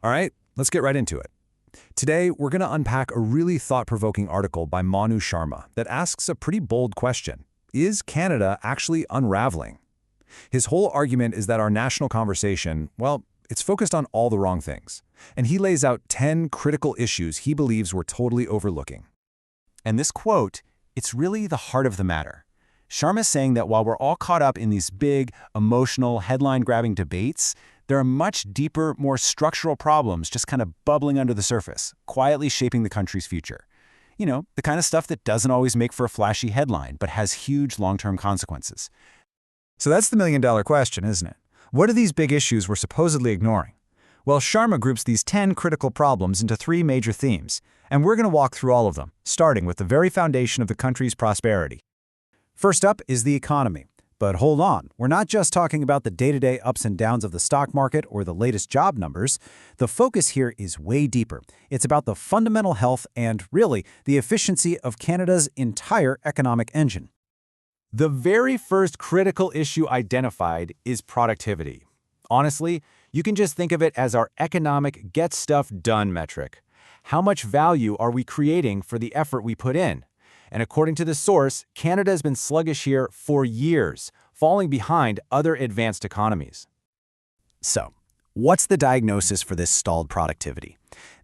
All right, let's get right into it. Today, we're going to unpack a really thought-provoking article by Manu Sharma that asks a pretty bold question. Is Canada actually unraveling? His whole argument is that our national conversation, well, it's focused on all the wrong things. And he lays out 10 critical issues he believes we're totally overlooking. And this quote, it's really the heart of the matter. Sharma's saying that while we're all caught up in these big, emotional, headline-grabbing debates, there are much deeper, more structural problems just kind of bubbling under the surface, quietly shaping the country's future. You know, the kind of stuff that doesn't always make for a flashy headline, but has huge long-term consequences. So that's the million-dollar question, isn't it? What are these big issues we're supposedly ignoring? Well, Sharma groups these 10 critical problems into 3 major themes, and we're going to walk through all of them, starting with the very foundation of the country's prosperity. First up is the economy. But hold on, we're not just talking about the day-to-day ups and downs of the stock market or the latest job numbers. The focus here is way deeper. It's about the fundamental health and, really, the efficiency of Canada's entire economic engine. The very first critical issue identified is productivity. Honestly, you can just think of it as our economic get-stuff-done metric. How much value are we creating for the effort we put in? And according to the source, Canada has been sluggish here for years, falling behind other advanced economies. So, what's the diagnosis for this stalled productivity?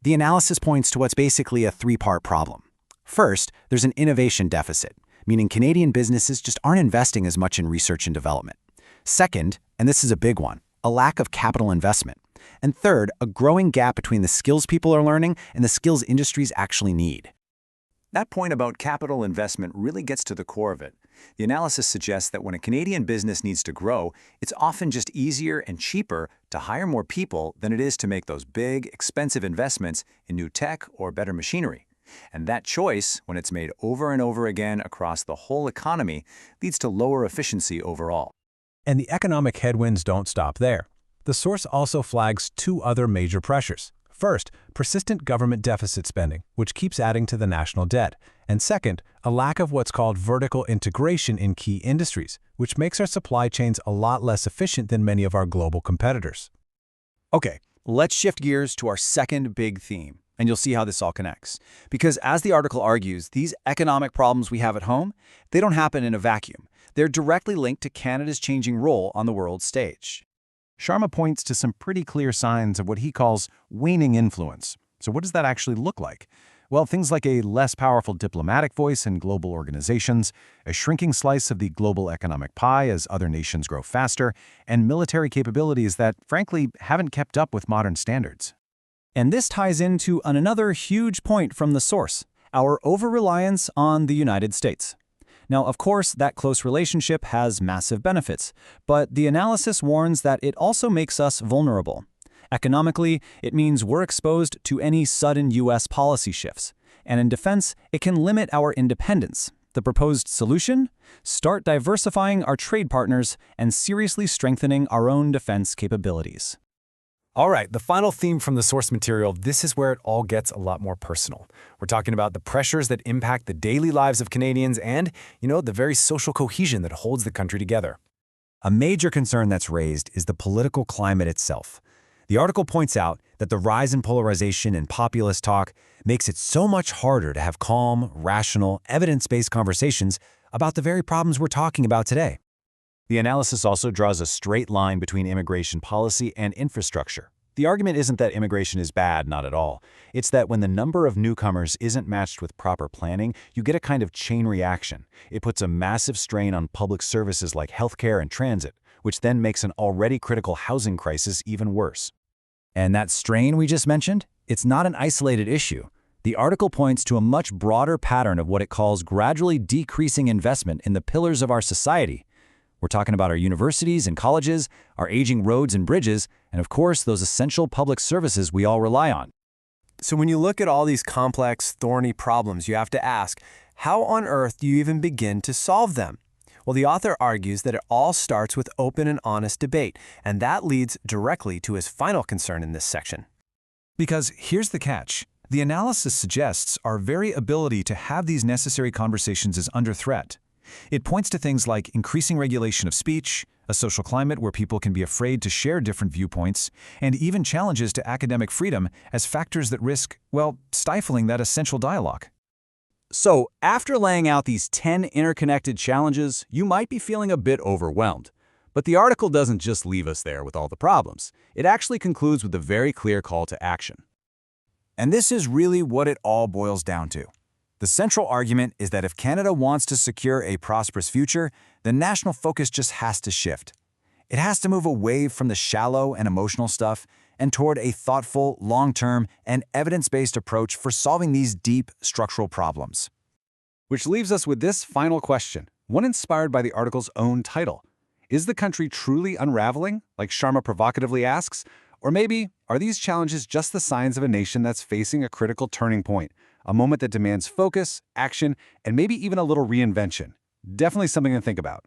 The analysis points to what's basically a 3-part problem. First, there's an innovation deficit, meaning Canadian businesses just aren't investing as much in research and development. Second, and this is a big one, a lack of capital investment. And third, a growing gap between the skills people are learning and the skills industries actually need. That point about capital investment really gets to the core of it. The analysis suggests that when a Canadian business needs to grow, it's often just easier and cheaper to hire more people than it is to make those big, expensive investments in new tech or better machinery. And that choice, when it's made over and over again across the whole economy, leads to lower efficiency overall. And the economic headwinds don't stop there. The source also flags 2 other major pressures. First, persistent government deficit spending, which keeps adding to the national debt. And second, a lack of what's called vertical integration in key industries, which makes our supply chains a lot less efficient than many of our global competitors. Okay, let's shift gears to our second big theme, and you'll see how this all connects. Because as the article argues, these economic problems we have at home, they don't happen in a vacuum. They're directly linked to Canada's changing role on the world stage. Sharma points to some pretty clear signs of what he calls waning influence. So what does that actually look like? Well, things like a less powerful diplomatic voice in global organizations, a shrinking slice of the global economic pie as other nations grow faster, and military capabilities that, frankly, haven't kept up with modern standards. And this ties into another huge point from the source, our over-reliance on the United States. Now, of course, that close relationship has massive benefits, but the analysis warns that it also makes us vulnerable. Economically, it means we're exposed to any sudden U.S. policy shifts. And in defense, it can limit our independence. The proposed solution? Start diversifying our trade partners and seriously strengthening our own defense capabilities. All right, the final theme from the source material, this is where it all gets a lot more personal. We're talking about the pressures that impact the daily lives of Canadians and, the very social cohesion that holds the country together. A major concern that's raised is the political climate itself. The article points out that the rise in polarization and populist talk makes it so much harder to have calm, rational, evidence-based conversations about the very problems we're talking about today. The analysis also draws a straight line between immigration policy and infrastructure. The argument isn't that immigration is bad, not at all. It's that when the number of newcomers isn't matched with proper planning, you get a kind of chain reaction. It puts a massive strain on public services like healthcare and transit, which then makes an already critical housing crisis even worse. And that strain we just mentioned, it's not an isolated issue. The article points to a much broader pattern of what it calls gradually decreasing investment in the pillars of our society. We're talking about our universities and colleges, our aging roads and bridges, and of course, those essential public services we all rely on. So when you look at all these complex, thorny problems, you have to ask, how on earth do you even begin to solve them? Well, the author argues that it all starts with open and honest debate, and that leads directly to his final concern in this section. Because here's the catch. The analysis suggests our very ability to have these necessary conversations is under threat. It points to things like increasing regulation of speech, a social climate where people can be afraid to share different viewpoints, and even challenges to academic freedom as factors that risk, well, stifling that essential dialogue. So, after laying out these 10 interconnected challenges, you might be feeling a bit overwhelmed. But the article doesn't just leave us there with all the problems. It actually concludes with a very clear call to action. And this is really what it all boils down to. The central argument is that if Canada wants to secure a prosperous future, the national focus just has to shift. It has to move away from the shallow and emotional stuff and toward a thoughtful, long-term, and evidence-based approach for solving these deep structural problems. Which leaves us with this final question, one inspired by the article's own title. Is the country truly unraveling, like Sharma provocatively asks? Or maybe, are these challenges just the signs of a nation that's facing a critical turning point, a moment that demands focus, action, and maybe even a little reinvention? Definitely something to think about.